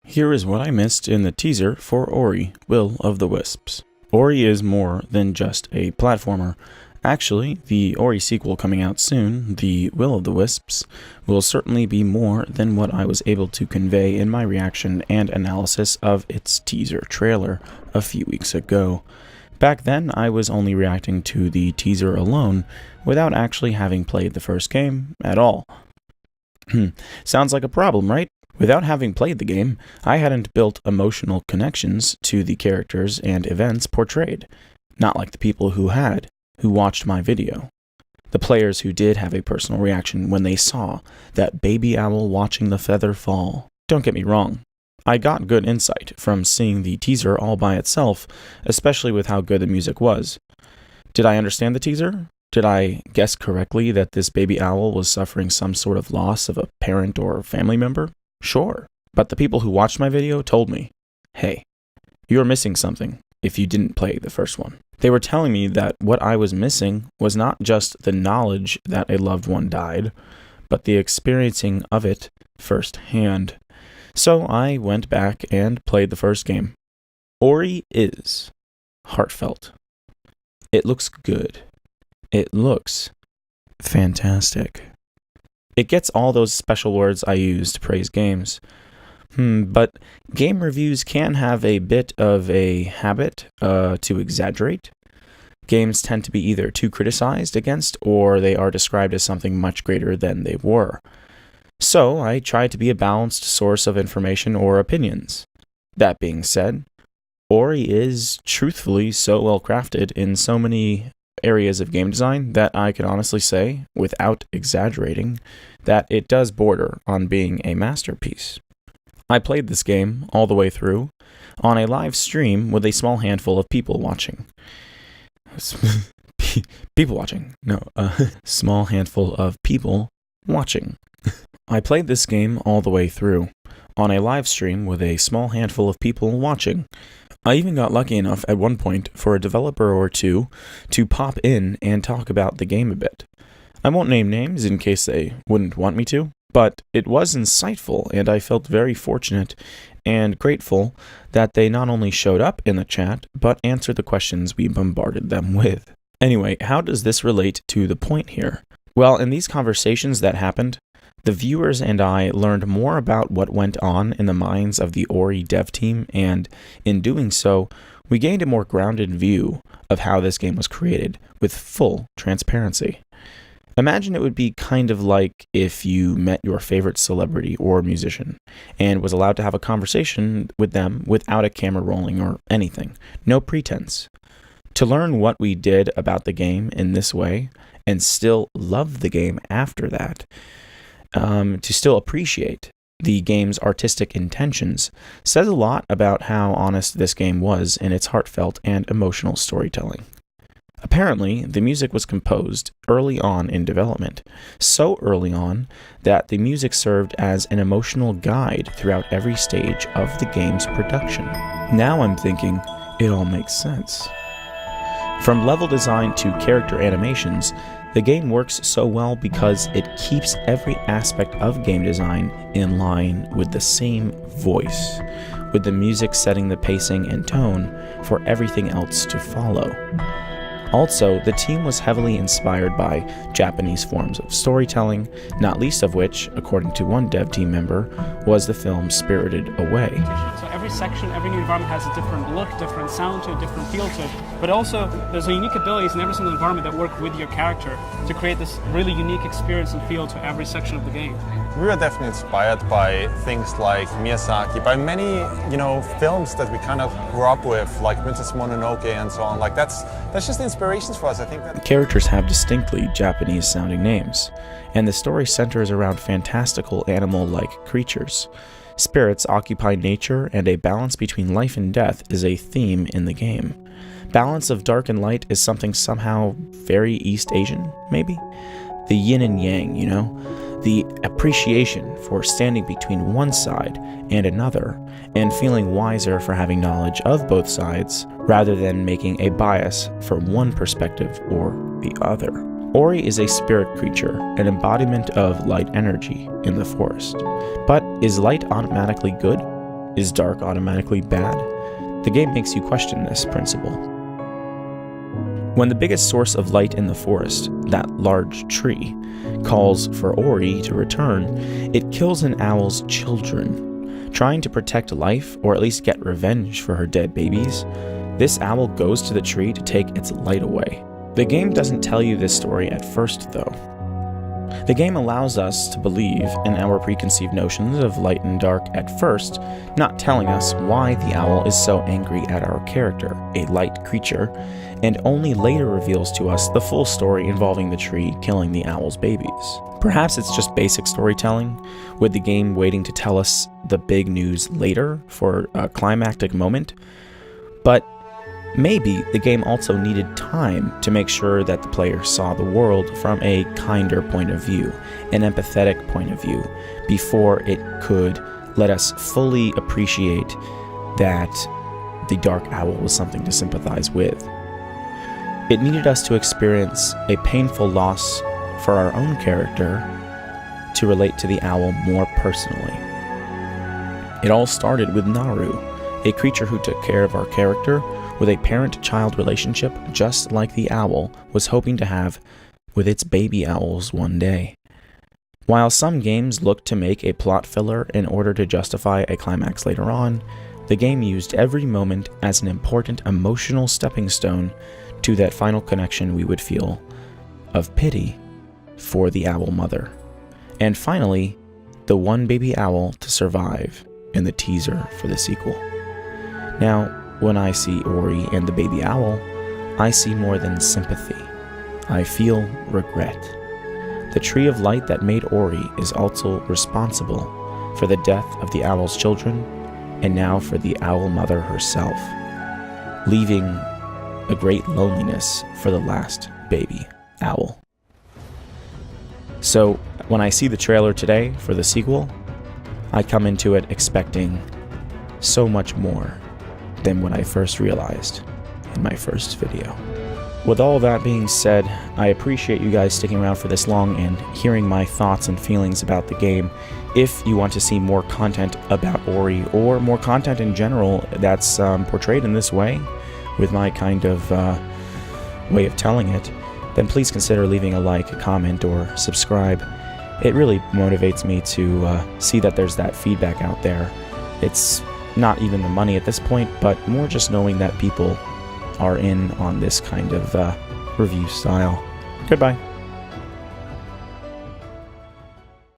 Here is what I missed in the teaser for ORI, Will of the Wisps. ORI is more than just a platformer. Actually, the ORI sequel coming out soon, The Will of the Wisps, will certainly be more than what I was able to convey in my reaction and analysis of its teaser trailer a few weeks ago. Back then, I was only reacting to the teaser alone, without actually having played the first game at all. Sounds like a problem, right? Without having played the game, I hadn't built emotional connections to the characters and events portrayed. Not like the people who watched my video. The players who did have a personal reaction when they saw that baby owl watching the feather fall. Don't get me wrong, I got good insight from seeing the teaser all by itself, especially with how good the music was. Did I understand the teaser? Did I guess correctly that this baby owl was suffering some sort of loss of a parent or family member? Sure, but the people who watched my video told me, hey, you're missing something if you didn't play the first one. They were telling me that what I was missing was not just the knowledge that a loved one died, but the experiencing of it firsthand. So I went back and played the first game. ORI is heartfelt. It looks good. It looks fantastic. It gets all those special words I use to praise games. But game reviews can have a bit of a habit to exaggerate. Games tend to be either too criticized against, or they are described as something much greater than they were. So I try to be a balanced source of information or opinions. That being said, ORI is truthfully so well crafted in so many areas of game design that I can honestly say, without exaggerating, that it does border on being a masterpiece. I played this game all the way through on a live stream with a small handful of people watching. Small handful of people watching. I played this game all the way through on a live stream with a small handful of people watching. I even got lucky enough at one point for a developer or two to pop in and talk about the game a bit. I won't name names in case they wouldn't want me to, but it was insightful, and I felt very fortunate and grateful that they not only showed up in the chat, but answered the questions we bombarded them with. Anyway, how does this relate to the point here? Well, in these conversations that happened, the viewers and I learned more about what went on in the minds of the ORI dev team, and in doing so, we gained a more grounded view of how this game was created, with full transparency. Imagine it would be kind of like if you met your favorite celebrity or musician, and was allowed to have a conversation with them without a camera rolling or anything. No pretense. To learn what we did about the game in this way, and still love the game after that, to still appreciate the game's artistic intentions, says a lot about how honest this game was in its heartfelt and emotional storytelling. Apparently, the music was composed early on in development, so early on that the music served as an emotional guide throughout every stage of the game's production. Now I'm thinking, it all makes sense. From level design to character animations, the game works so well because it keeps every aspect of game design in line with the same voice, with the music setting the pacing and tone for everything else to follow. Also, the team was heavily inspired by Japanese forms of storytelling, not least of which, according to one dev team member, was the film Spirited Away. So every section, every new environment has a different look, different sound to it, different feel to it, but also there's unique abilities in every single environment that work with your character to create this really unique experience and feel to every section of the game. We were definitely inspired by things like Miyazaki, by many, films that we kind of grew up with, like Princess Mononoke and so on. Like that's just inspirations for us. I think that the characters have distinctly Japanese-sounding names, and the story centers around fantastical animal-like creatures. Spirits occupy nature, and a balance between life and death is a theme in the game. Balance of dark and light is something somehow very East Asian, maybe? The yin and yang, The appreciation for standing between one side and another, and feeling wiser for having knowledge of both sides, rather than making a bias for one perspective or the other. ORI is a spirit creature, an embodiment of light energy in the forest. But is light automatically good? is dark automatically bad? The game makes you question this principle. When the biggest source of light in the forest, that large tree, calls for Ori to return, it kills an owl's children. Trying to protect life, or at least get revenge for her dead babies, this owl goes to the tree to take its light away. The game doesn't tell you this story at first, though. The game allows us to believe in our preconceived notions of light and dark at first, not telling us why the owl is so angry at our character, a light creature, and only later reveals to us the full story involving the tree killing the owl's babies. Perhaps it's just basic storytelling, with the game waiting to tell us the big news later for a climactic moment, but maybe the game also needed time to make sure that the player saw the world from a kinder point of view, an empathetic point of view, before it could let us fully appreciate that the dark owl was something to sympathize with. It needed us to experience a painful loss for our own character to relate to the owl more personally. It all started with Naru, a creature who took care of our character with a parent-child relationship just like the owl was hoping to have with its baby owls one day. While some games look to make a plot filler in order to justify a climax later on, the game used every moment as an important emotional stepping stone to that final connection we would feel of pity for the owl mother. And finally, the one baby owl to survive in the teaser for the sequel. Now, when I see Ori and the baby owl, I see more than sympathy. I feel regret. The tree of light that made Ori is also responsible for the death of the owl's children, and now for the owl mother herself, leaving a great loneliness for the last baby owl. So, when I see the trailer today for the sequel, I come into it expecting so much more than what I first realized in my first video. With all that being said, I appreciate you guys sticking around for this long and hearing my thoughts and feelings about the game. If you want to see more content about Ori, or more content in general that's portrayed in this way, with my kind of way of telling it, then please consider leaving a like, a comment, or subscribe. It really motivates me to see that there's that feedback out there. It's not even the money at this point, but more just knowing that people are in on this kind of review style. Goodbye.